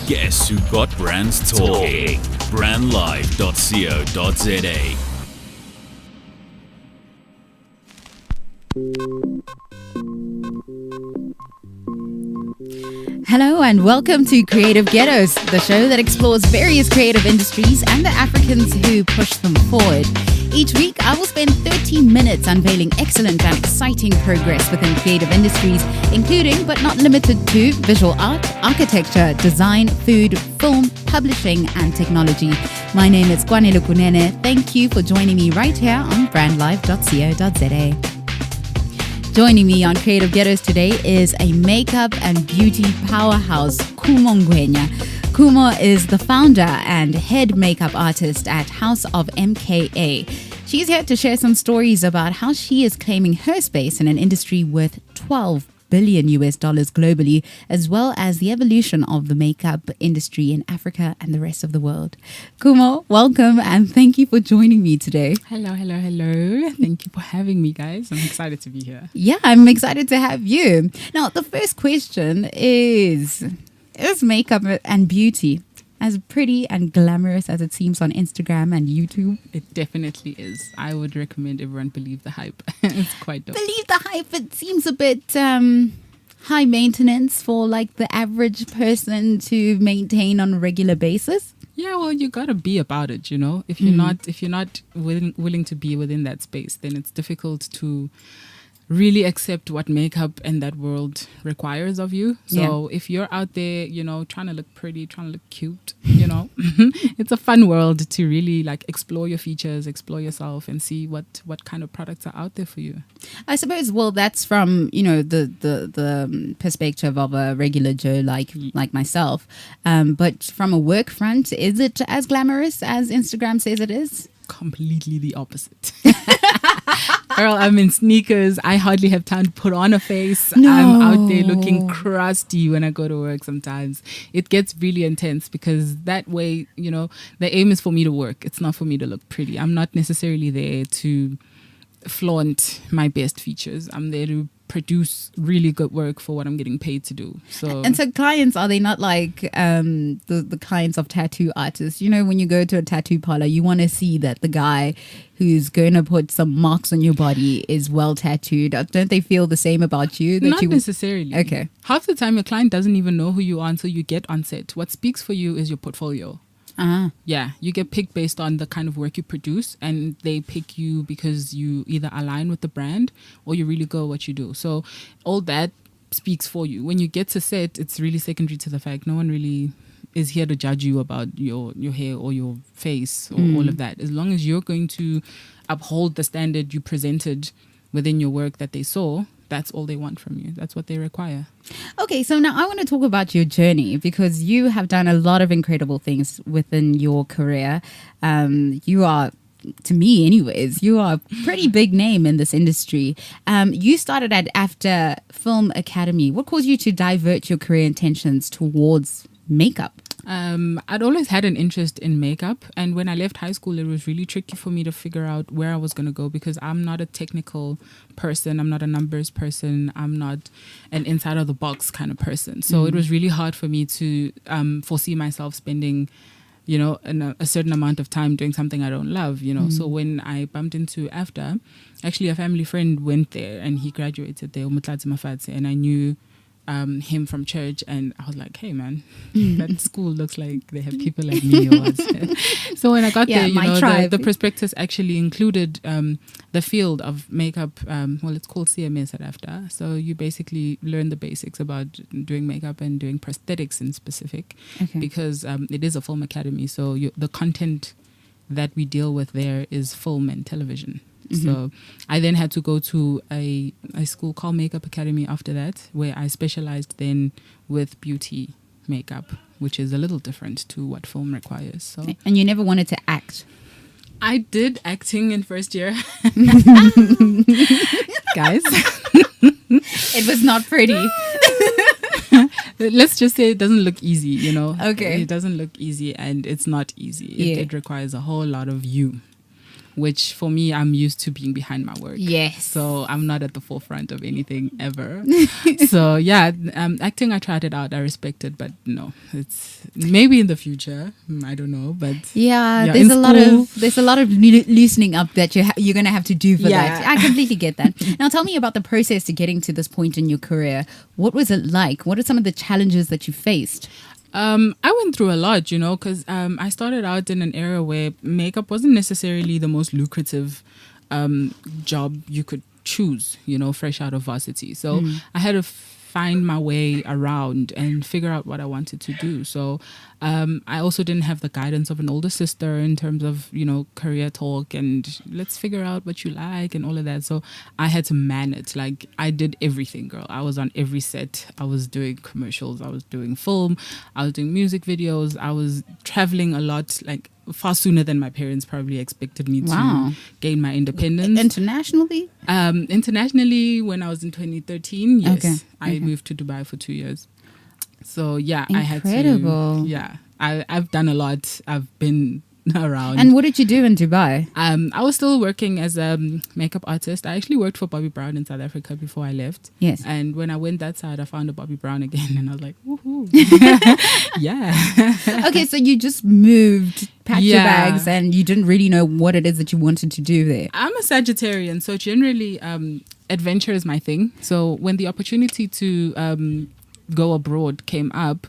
Guess who got brands talking? Brandlive.co.za. Hello and welcome to Creative Ghettos, the show that explores various creative industries and the Africans who push them forward. Each week, I will spend 30 minutes unveiling excellent and exciting progress within creative industries, including but not limited to visual art, architecture, design, food, film, publishing, and technology. My name is Ngwenya. Thank you for joining me right here on brandlive.co.za. Joining me on Creative Ghettos today is a makeup and beauty powerhouse, Khumo Ngwenya. Khumo is the founder and head makeup artist at House of MKA. She's here to share some stories about how she is claiming her space in an industry worth $12 billion globally, as well as the evolution of the makeup industry in Africa and the rest of the world. Khumo, welcome and thank you for joining me today. Hello. Thank you for having me, guys. I'm excited to be here. Yeah, I'm excited to have you. Now, the first question is makeup and beauty as pretty and glamorous as it seems on Instagram and YouTube? It definitely is. I would recommend everyone believe the hype. It's quite dope. Believe the hype. It seems a bit high maintenance for like the average person to maintain on a regular basis. Yeah, well, you gotta be about it, you know. If you're not willing to be within that space, then it's difficult to really accept what makeup and that world requires of you. So if you're out there, you know, trying to look pretty, trying to look cute, you know, it's a fun world to really like explore your features, explore yourself and see what kind of products are out there for you. I suppose, well, that's from, you know, the perspective of a regular Joe like myself. But from a work front, is it as glamorous as Instagram says it is? Completely the opposite. Girl, I'm in sneakers. I hardly have time to put on a face. No. I'm out there looking crusty when I go to work sometimes. It gets really intense because that way, you know, the aim is for me to work. It's not for me to look pretty. I'm not necessarily there to flaunt my best features. I'm there to produce really good work for what I'm getting paid to do. So clients, are they not like the clients of tattoo artists? You know, when you go to a tattoo parlor, you want to see that the guy who's going to put some marks on your body is well tattooed. Don't they feel the same about you? Not necessarily. Okay. Half the time your client doesn't even know who you are until you get on set. What speaks for you is your portfolio. Yeah, you get picked based on the kind of work you produce, and they pick you because you either align with the brand or you really go at what you do. So all that speaks for you. When you get to set, it's really secondary to the fact no one really is here to judge you about your hair or your face or all of that. As long as you're going to uphold the standard you presented within your work that they saw, that's all they want from you. That's what they require. Okay, so now I want to talk about your journey because you have done a lot of incredible things within your career. You are, to me anyways, you are a pretty big name in this industry. You started at AFTA Film Academy. What caused you to divert your career intentions towards makeup? I'd always had an interest in makeup, and when I left high school, it was really tricky for me to figure out where I was going to go because I'm not a technical person, I'm not a numbers person, I'm not an inside of the box kind of person. So it was really hard for me to foresee myself spending, you know, a certain amount of time doing something I don't love, you know. So when I bumped into AFTA, actually a family friend went there and he graduated there, and I knew him from church, and I was like, hey man, that school looks like they have people like me. So when I got there, you know, the prospectus actually included the field of makeup. Well, it's called CMS at AFTA. So you basically learn the basics about doing makeup and doing prosthetics in specific, because it is a film academy. So the content that we deal with there is film and television. So I then had to go to a school called Makeup Academy after that, where I specialized then with beauty makeup, which is a little different to what film requires. So, and you never wanted to act? I did acting in first year. Guys. It was not pretty. Let's just say it doesn't look easy, you know. Okay. It doesn't look easy, and it's not easy. It requires a whole lot of you. which for me, I'm used to being behind my work. Yes. So I'm not at the forefront of anything ever. So yeah, acting, I tried it out. I respect it, but no, it's maybe in the future. I don't know, but Yeah, yeah, there's in a lot school- of loosening up that you're going to have to do for Yeah. that. I completely get that. Now tell me about the process to getting to this point in your career. What was it like? What are some of the challenges that you faced? I went through a lot, because I started out in an era where makeup wasn't necessarily the most lucrative job you could choose, fresh out of varsity. So I had to find my way around and figure out what I wanted to do. So I also didn't have the guidance of an older sister in terms of, career talk and let's figure out what you like and all of that. So I had to man it. Like I did everything, girl. I was on every set. I was doing commercials. I was doing film. I was doing music videos. I was traveling a lot, like far sooner than my parents probably expected me Wow. to gain my independence. Internationally? Internationally, when I was in 2013, yes, Okay, I okay. moved to Dubai for 2 years. So yeah, Incredible. I've done a lot. I've been around. And what did you do in Dubai? I was still working as a makeup artist. I actually worked for Bobbi Brown in South Africa before I left. Yes. And when I went that side, I found a Bobbi Brown again, and I was like, woohoo, yeah. Okay, so you just moved, packed your Yeah. bags, and you didn't really know what it is that you wanted to do there. I'm a Sagittarian, so generally adventure is my thing. So when the opportunity to go abroad came up,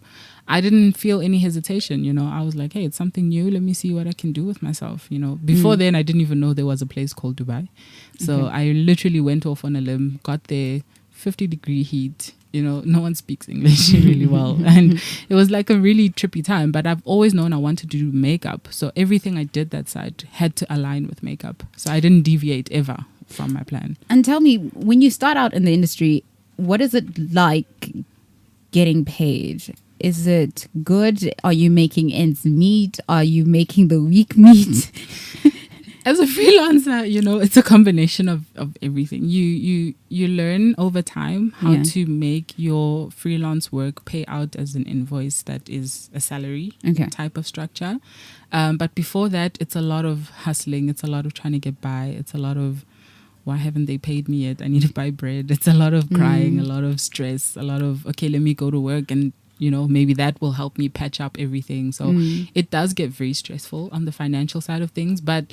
I didn't feel any hesitation. I was like, hey, it's something new. Let me see what I can do with myself. Before then, I didn't even know there was a place called Dubai. So I literally went off on a limb, got there, 50-degree heat. No one speaks English really well. And it was like a really trippy time. But I've always known I wanted to do makeup. So everything I did that side had to align with makeup. So I didn't deviate ever from my plan. And tell me, when you start out in the industry, what is it like getting paid? Is it good? Are you making ends meet? Are you making the week meet? As a freelancer, it's a combination of everything. You learn over time how to make your freelance work pay out as an invoice that is a salary type of structure. But before that, it's a lot of hustling. It's a lot of trying to get by. It's a lot of, why haven't they paid me yet? I need to buy bread. It's a lot of crying, a lot of stress, a lot of, okay, let me go to work and maybe that will help me patch up everything. So it does get very stressful on the financial side of things. But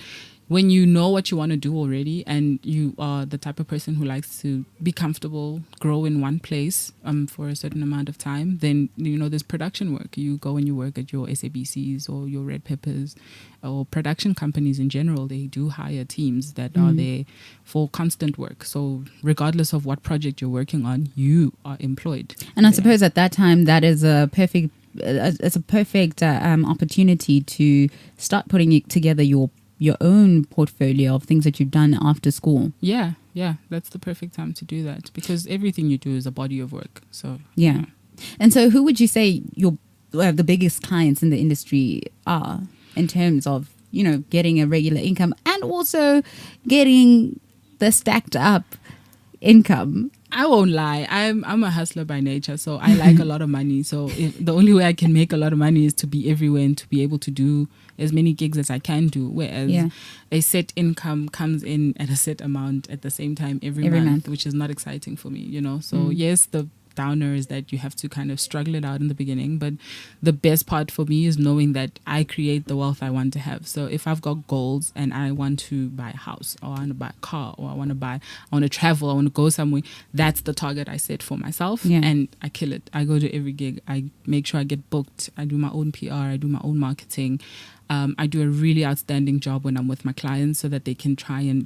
when you know what you want to do already and you are the type of person who likes to be comfortable, grow in one place for a certain amount of time, then, there's production work. You go and you work at your SABCs or your Red Peppers or production companies in general. They do hire teams that are there for constant work. So regardless of what project you're working on, you are employed. And I suppose at that time, that is a perfect opportunity to start putting together your own portfolio of things that you've done after school. Yeah, that's the perfect time to do that because everything you do is a body of work. So yeah. And so, who would you say the biggest clients in the industry are in terms of getting a regular income and also getting the stacked up income? I won't lie. I'm a hustler by nature, so I like a lot of money. So the only way I can make a lot of money is to be everywhere and to be able to do as many gigs as I can do. Whereas a set income comes in at a set amount at the same time every month, which is not exciting for me. So yes, the downer is that you have to kind of struggle it out in the beginning, but the best part for me is knowing that I create the wealth I want to have. So if I've got goals and I want to buy a house or I want to buy a car or I want to travel, I want to go somewhere, that's the target I set for myself and I kill it. I go to every gig. I make sure I get booked. I do my own PR. I do my own marketing. I do a really outstanding job when I'm with my clients so that they can try and,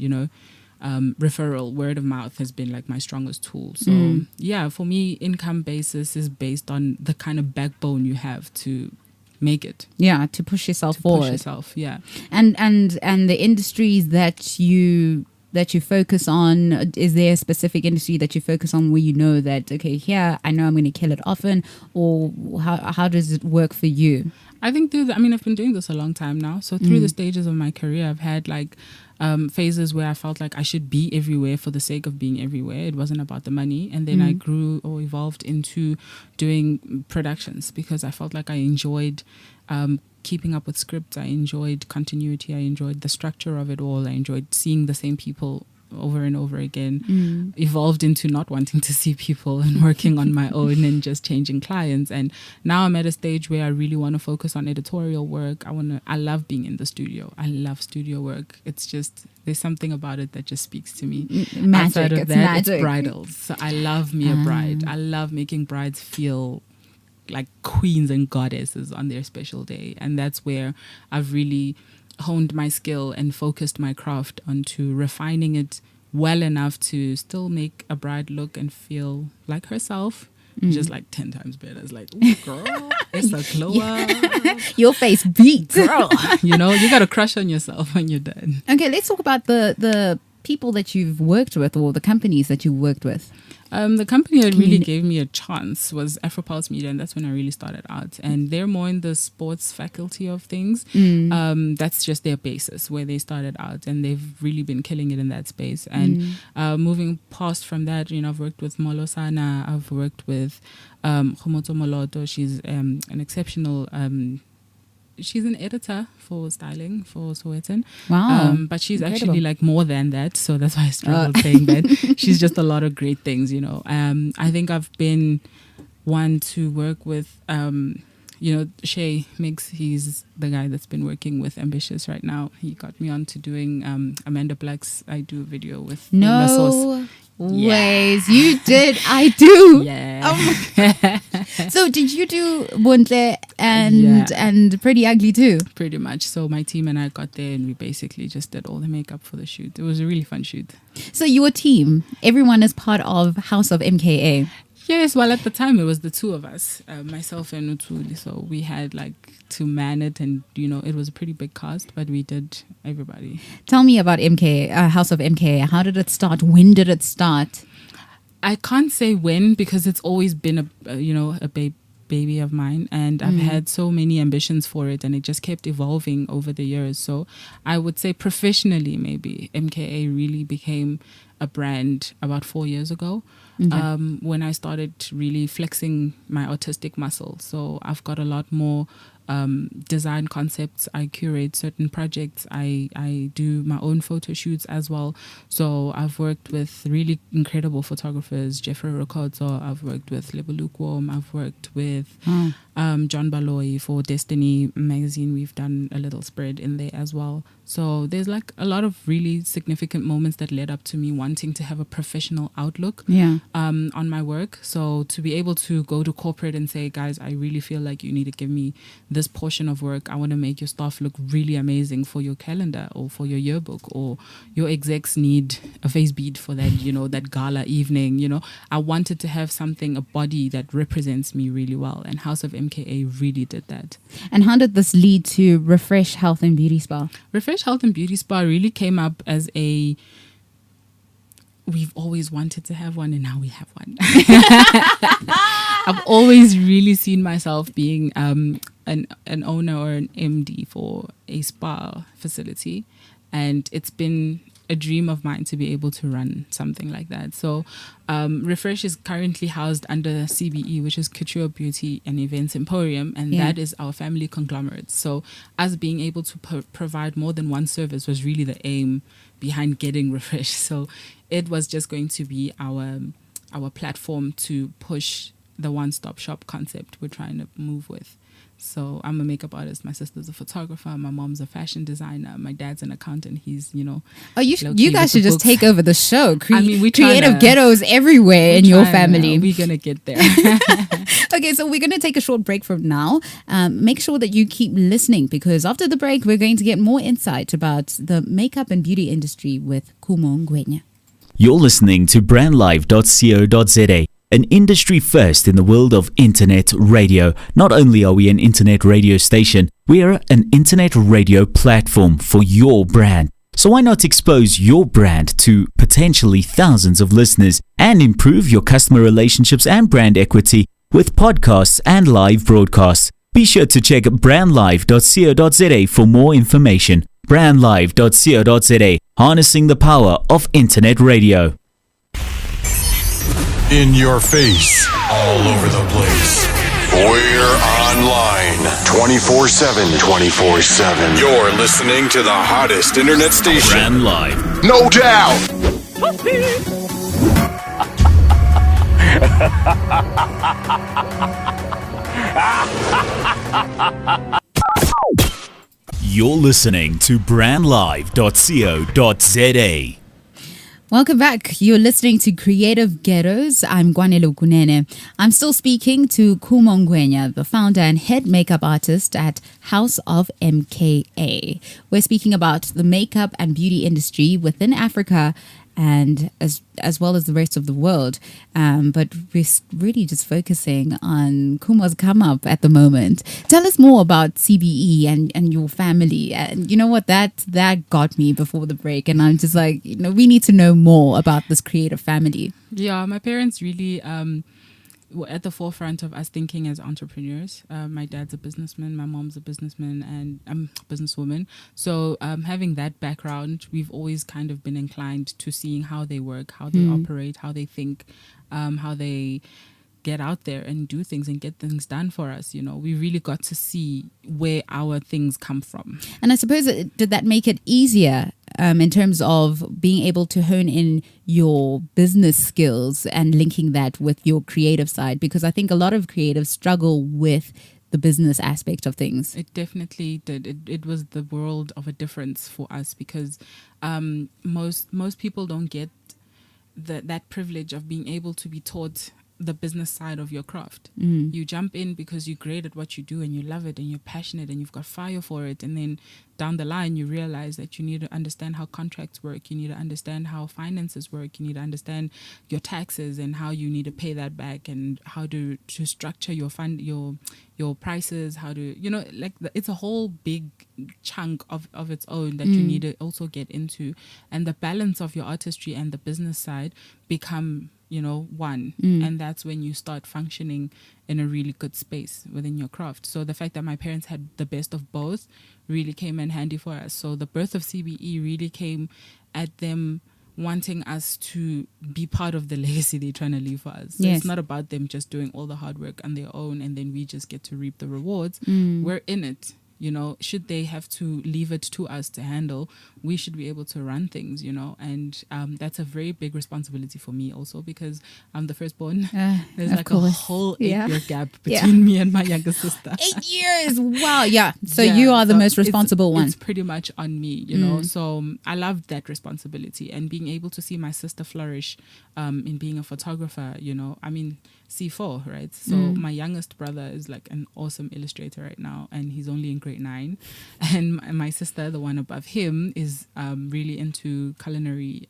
referral, word of mouth has been like my strongest tool. So for me, income basis is based on the kind of backbone you have to make it. Yeah, to push yourself forward. Push yourself, yeah. And the industries that you focus on, is there a specific industry that you focus on where you know that, okay, here I know I'm going to kill it often, or how does it work for you? I think I've been doing this a long time now. So through the stages of my career, I've had phases where I felt like I should be everywhere for the sake of being everywhere. It wasn't about the money. And then I grew or evolved into doing productions because I felt like I enjoyed keeping up with scripts. I enjoyed continuity. I enjoyed the structure of it all. I enjoyed seeing the same people over and over again. Evolved into not wanting to see people and working on my own and just changing clients. And now I'm at a stage where I really want to focus on editorial work. I love being in the studio. I love studio work. It's just, there's something about it that just speaks to me. Magic. Outside of It's that, magic. it's bridals. So I love me a bride. I love making brides feel like queens and goddesses on their special day. And that's where I've really honed my skill and focused my craft onto refining it well enough to still make a bride look and feel like herself, just like 10 times better. It's like, ooh, girl, it's a glow up. Your face beats. Girl, you know, you got a crush on yourself when you're done. Okay, let's talk about the people that you've worked with or the companies that you worked with. The company that really gave me a chance was Afropulse Media, and that's when I really started out. And they're more in the sports faculty of things. That's just their basis where they started out, and they've really been killing it in that space. And moving past from that, you know, I've worked with Molosana, I've worked with Khumo Moloto. She's an exceptional. She's an editor for styling for Sowetan. Wow. But she's Incredible. actually like more than that. So that's why I struggled saying that. She's just a lot of great things, you know. I think I've been one to work with, you know, Shay Miggs. He's the guy that's been working with Ambitious right now. He got me on to doing Amanda Black's I Do video with Nula Sauce. Ways you did, I do. Yeah. So did you do Buntle and Pretty Ugly too? Pretty much. So my team and I got there and we basically just did all the makeup for the shoot. It was a really fun shoot. So your team, everyone is part of House of MKA. Yes, well, at the time it was the two of us, myself and Utuli. So we had like to man it, and you know, it was a pretty big cast, but we did everybody. Tell me about MKA, House of MKA. How did it start? When did it start? I can't say when, because it's always been a baby of mine, and I've had so many ambitions for it, and it just kept evolving over the years. So I would say professionally, maybe MKA really became a brand about 4 years ago. When I started really flexing my artistic muscle. So I've got a lot more design concepts. I curate certain projects. I do my own photo shoots as well. So I've worked with really incredible photographers, Jeffrey Rokotso. I've worked with Lebo Lukewarm. I've worked with John Baloyi for Destiny magazine. We've done a little spread in there as well. So there's like a lot of really significant moments that led up to me wanting to have a professional outlook on my work. So to be able to go to corporate and say, guys, I really feel like you need to give me this portion of work. I want to make your stuff look really amazing for your calendar or for your yearbook, or your execs need a face bead for that, you know, that gala evening. You know, I wanted to have something, a body that represents me really well. And House of MKA really did that. And how did this lead to Refresh Health and Beauty Spa? Refresh Health and Beauty Spa really came up as we've always wanted to have one, and now we have one. I've always really seen myself being an owner or an MD for a spa facility, and it's been a dream of mine to be able to run something like that. So Refresh is currently housed under CBE, which is Couture Beauty and Events Emporium, and that is our family conglomerate. So us being able to provide more than one service was really the aim behind getting Refresh. So it was just going to be our platform to push the one-stop shop concept we're trying to move with. So I'm a makeup artist. My sister's a photographer. My mom's a fashion designer. My dad's an accountant. He's, you know. Oh, you guys should just take over the show. We creative ghettos everywhere in your family. We're going to get there. Okay, so we're going to take a short break from now. Make sure that you keep listening, because after the break, we're going to get more insight about the makeup and beauty industry with Khumo Ngwenya. You're listening to brandlife.co.za, an industry first in the world of internet radio. Not only are we an internet radio station, we are an internet radio platform for your brand. So why not expose your brand to potentially thousands of listeners and improve your customer relationships and brand equity with podcasts and live broadcasts? Be sure to check brandlife.co.za for more information. brandlife.co.za, harnessing the power of internet radio. In your face, all over the place. We're on Online 24/7. 24/7. You're listening to the hottest internet station. Brand Live. No doubt. You're listening to brandlive.co.za. Welcome back. You're listening to Creative Ghettos. I'm Ngwenya. I'm still speaking to Khumo Ngwenya, the founder and head makeup artist at House of MKA. We're speaking about the makeup and beauty industry within Africa and as well as the rest of the world. But we're really just focusing on Khumo's come up at the moment. Tell us more about CBE and your family. And you know what, that got me before the break. And I'm just like, we need to know more about this creative family. Yeah, my parents really were at the forefront of us thinking as entrepreneurs. My dad's a businessman, my mom's a businessman, and I'm a businesswoman. So having that background, we've always kind of been inclined to seeing how they work, how they operate, how they think, how they get out there and do things and get things done for us. We really got to see where our things come from. And I suppose, did that make it easier in terms of being able to hone in your business skills and linking that with your creative side? Because I think a lot of creatives struggle with the business aspect of things. It definitely did. It was the world of a difference for us because most people don't get that privilege of being able to be taught the business side of your craft. You jump in because you're great at what you do and you love it and you're passionate and you've got fire for it, and then down the line you realize that you need to understand how contracts work, you need to understand how finances work, you need to understand your taxes and how you need to pay that back, and how to structure your fund, your prices, how to it's a whole big chunk of its own that you need to also get into, and the balance of your artistry and the business side become one, and that's when you start functioning in a really good space within your craft. So the fact that my parents had the best of both really came in handy for us. So the birth of CBE really came at them wanting us to be part of the legacy they're trying to leave for us. So Yes. It's not about them just doing all the hard work on their own and then we just get to reap the rewards. We're in it. Should they have to leave it to us to handle, we should be able to run things, and that's a very big responsibility for me also, because I'm the firstborn. There's of like course. a whole 8-year gap Yeah. between me and my younger sister. 8 years. Wow. Yeah. So Yeah, you are the so most responsible one. It's pretty much on me, So I love that responsibility, and being able to see my sister flourish in being a photographer, I mean, C4, right? So my youngest brother is like an awesome illustrator right now, and he's only in grade 9. And my sister, the one above him, is really into culinary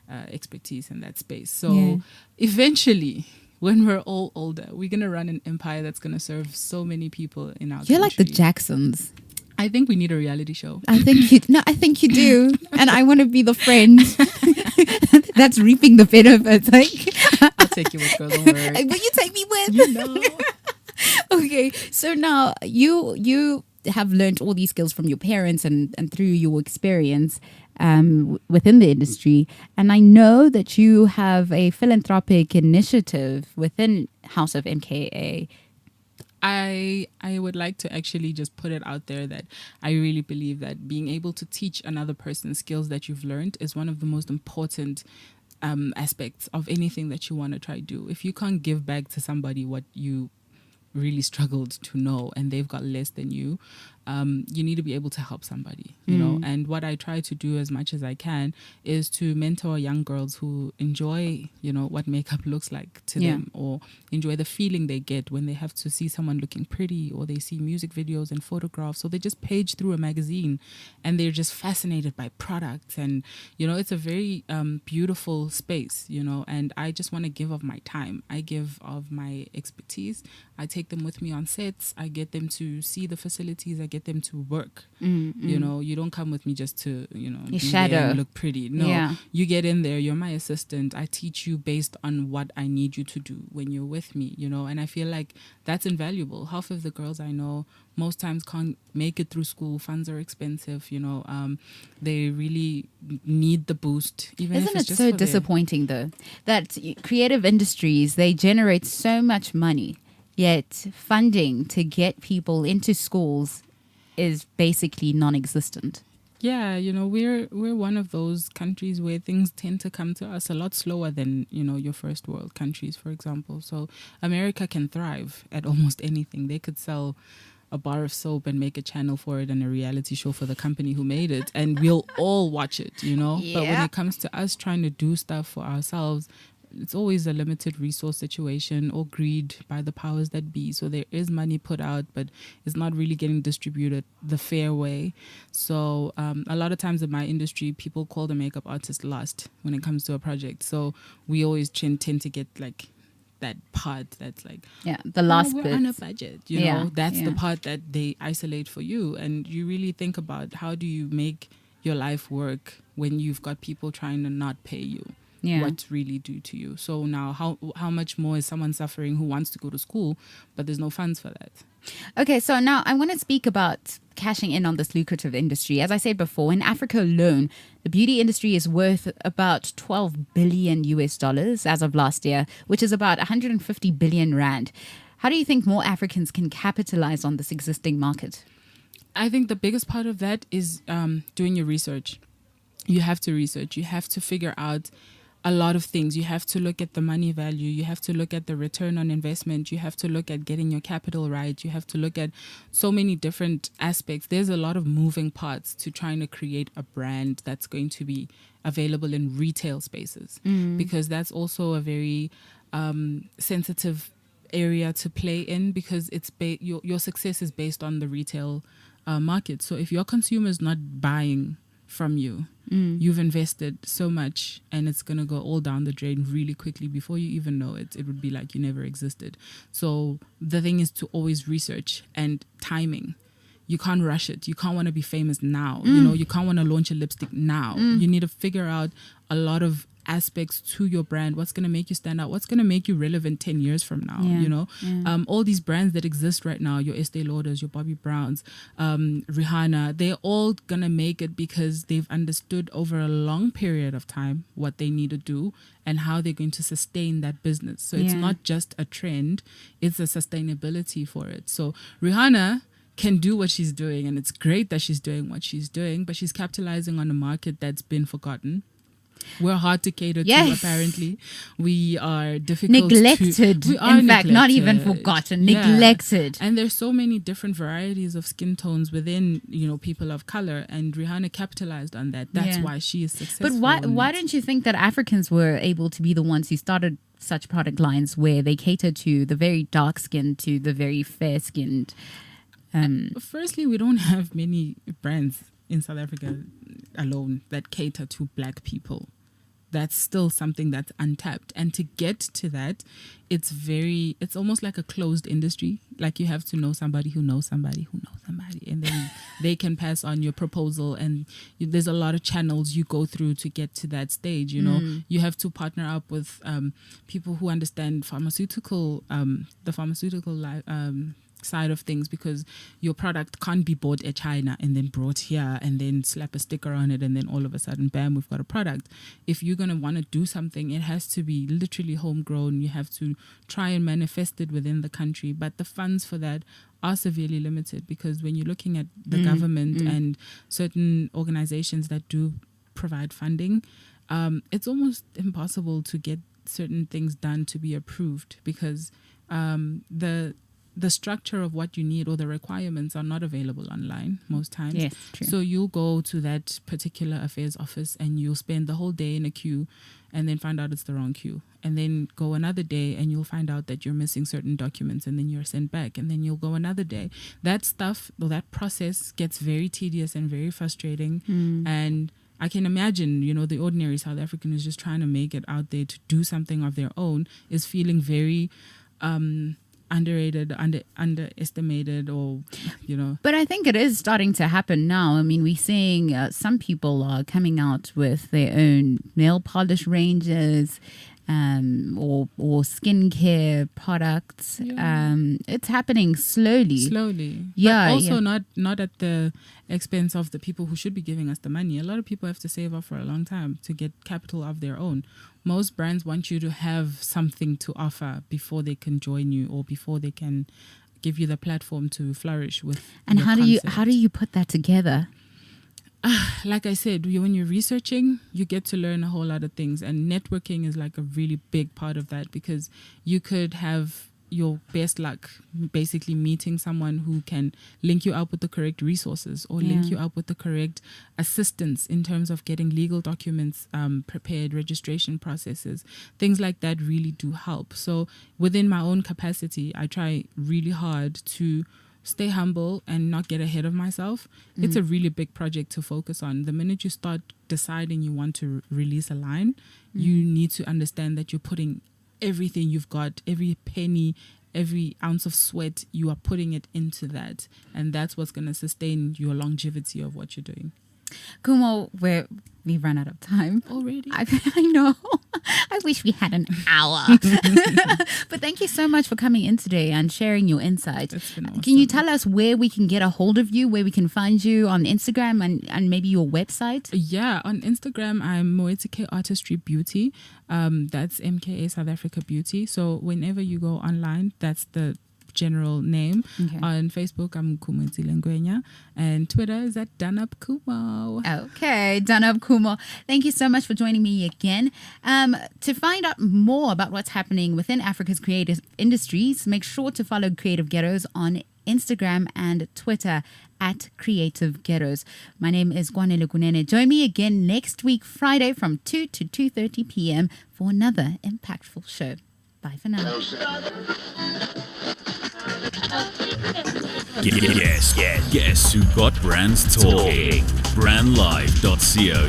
expertise in that space. So eventually, when we're all older, we're going to run an empire that's going to serve so many people in our You're like the country. Jacksons. I think we need a reality show. I think you do. And I want to be the friend that's reaping the benefits. I'll take you with, girl, don't worry. Will you take me with? Okay, so now you have learned all these skills from your parents and through your experience within the industry. And I know that you have a philanthropic initiative within House of MKA. I would like to actually just put it out there that I really believe that being able to teach another person skills that you've learned is one of the most important aspects of anything that you want to try to do. If you can't give back to somebody what you really struggled to know and they've got less than you, you need to be able to help somebody, you know. And what I try to do as much as I can is to mentor young girls who enjoy, what makeup looks like to them, or enjoy the feeling they get when they have to see someone looking pretty, or they see music videos and photographs, or they just page through a magazine and they're just fascinated by products. And it's a very beautiful space, and I just want to give of my time. I give of my expertise. I take them with me on sets. I get them to see the facilities. I get them to work. You don't come with me just to be shadow there and look pretty. No, you get in there. You're my assistant. I teach you based on what I need you to do when you're with me. And I feel like that's invaluable. Half of the girls I know most times can't make it through school. Funds are expensive. They really need the boost. Even Isn't if it's it just so for disappointing though that creative industries, they generate so much money, Yet funding to get people into schools is basically non-existent. Yeah, we're one of those countries where things tend to come to us a lot slower than, your first world countries, for example. So America can thrive at almost anything. They could sell a bar of soap and make a channel for it and a reality show for the company who made it, and we'll all watch it, Yeah. But when it comes to us trying to do stuff for ourselves, it's always a limited resource situation or greed by the powers that be. So there is money put out, but it's not really getting distributed the fair way. So a lot of times in my industry, people call the makeup artist last when it comes to a project. So we always tend to get like that part that's like, the last we're bit on a budget, that's the part that they isolate for you. And you really think about, how do you make your life work when you've got people trying to not pay you what's really due to you? So now how much more is someone suffering who wants to go to school, but there's no funds for that? Okay, so now I want to speak about cashing in on this lucrative industry. As I said before, in Africa alone, the beauty industry is worth about 12 billion US dollars as of last year, which is about 150 billion rand. How do you think more Africans can capitalize on this existing market? I think the biggest part of that is doing your research. You have to research. You have to figure out a lot of things. You have to look at the money value. You have to look at the return on investment. You have to look at getting your capital right. You have to look at so many different aspects. There's a lot of moving parts to trying to create a brand that's going to be available in retail spaces, because that's also a very sensitive area to play in, because it's your success is based on the retail market. So if your consumer is not buying from you, you've invested so much, and it's going to go all down the drain really quickly. Before you even know it, it would be like you never existed. So the thing is to always research and timing. You can't rush it. You can't want to be famous now. You can't want to launch a lipstick now. You need to figure out a lot of aspects to your brand. What's going to make you stand out? What's going to make you relevant 10 years from now? All these brands that exist right now, your Estee Lauders, your Bobbi Browns, Rihanna, they're all going to make it because they've understood over a long period of time what they need to do and how they're going to sustain that business. So it's not just a trend, it's a sustainability for it. So Rihanna can do what she's doing, and it's great that she's doing what she's doing, but she's capitalizing on a market that's been forgotten. We're hard to cater to, apparently. We are difficult neglected. We are in fact, neglected. not even forgotten, neglected. And there's so many different varieties of skin tones within, people of color, and Rihanna capitalized on that. That's why she is successful. But why don't you think that Africans were able to be the ones who started such product lines where they cater to the very dark-skinned, to the very fair-skinned? Firstly, we don't have many brands in South Africa alone that cater to black people. That's still something that's untapped. And to get to that, it's almost like a closed industry. Like you have to know somebody who knows somebody who knows somebody. And then they can pass on your proposal. And there's a lot of channels you go through to get to that stage. You have to partner up with people who understand the pharmaceutical side of things, because your product can't be bought at China and then brought here and then slap a sticker on it and then all of a sudden, bam, we've got a product. If you're going to want to do something, it has to be literally homegrown. You have to try and manifest it within the country. But the funds for that are severely limited, because when you're looking at the government and certain organizations that do provide funding, it's almost impossible to get certain things done to be approved, because the structure of what you need or the requirements are not available online most times. Yes, true. So you'll go to that particular affairs office and you'll spend the whole day in a queue and then find out it's the wrong queue. And then go another day and you'll find out that you're missing certain documents, and then you're sent back. And then you'll go another day. That stuff, or that process, gets very tedious and very frustrating. And I can imagine, the ordinary South African who's just trying to make it out there to do something of their own is feeling very underrated, underestimated, or But I think it is starting to happen now. I mean, we're seeing some people are coming out with their own nail polish ranges, or skincare products. It's happening slowly. Yeah, but also not at the expense of the people who should be giving us the money. A lot of people have to save up for a long time to get capital of their own. Most brands want you to have something to offer before they can join you or before they can give you the platform to flourish with. And your how do you put that together? Like I said, when you're researching, you get to learn a whole lot of things, and networking is like a really big part of that, because you could have your best luck basically meeting someone who can link you up with the correct resources or link you up with the correct assistance in terms of getting legal documents prepared, registration processes, things like that really do help. So within my own capacity, I try really hard to stay humble and not get ahead of myself. It's a really big project to focus on. The minute you start deciding you want to release a line, you need to understand that you're putting everything you've got, every penny, every ounce of sweat, you are putting it into that. And that's what's going to sustain your longevity of what you're doing. Khumo, we've run out of time Already? I know. I wish we had an hour. But thank you so much for coming in today and sharing your insights. It's been awesome. Can you tell us where we can get a hold of you, where we can find you on Instagram and maybe your website? Yeah, on Instagram, I'm Moetike Artistry Beauty. That's MKA South Africa Beauty. So whenever you go online, that's the general name. Okay. On Facebook, I'm Khumo Ngwenya, and Twitter is at Khumo. Okay, done up, Khumo. Thank you so much for joining me again. To find out more about what's happening within Africa's creative industries, make sure to follow Creative Ghettos on Instagram and Twitter at Creative Ghettos. My name is Ngwenya. Join me again next week, Friday from 2 to 2:30 p.m. for another impactful show. Bye for now. Guess who got brands talking? Brandlive.co.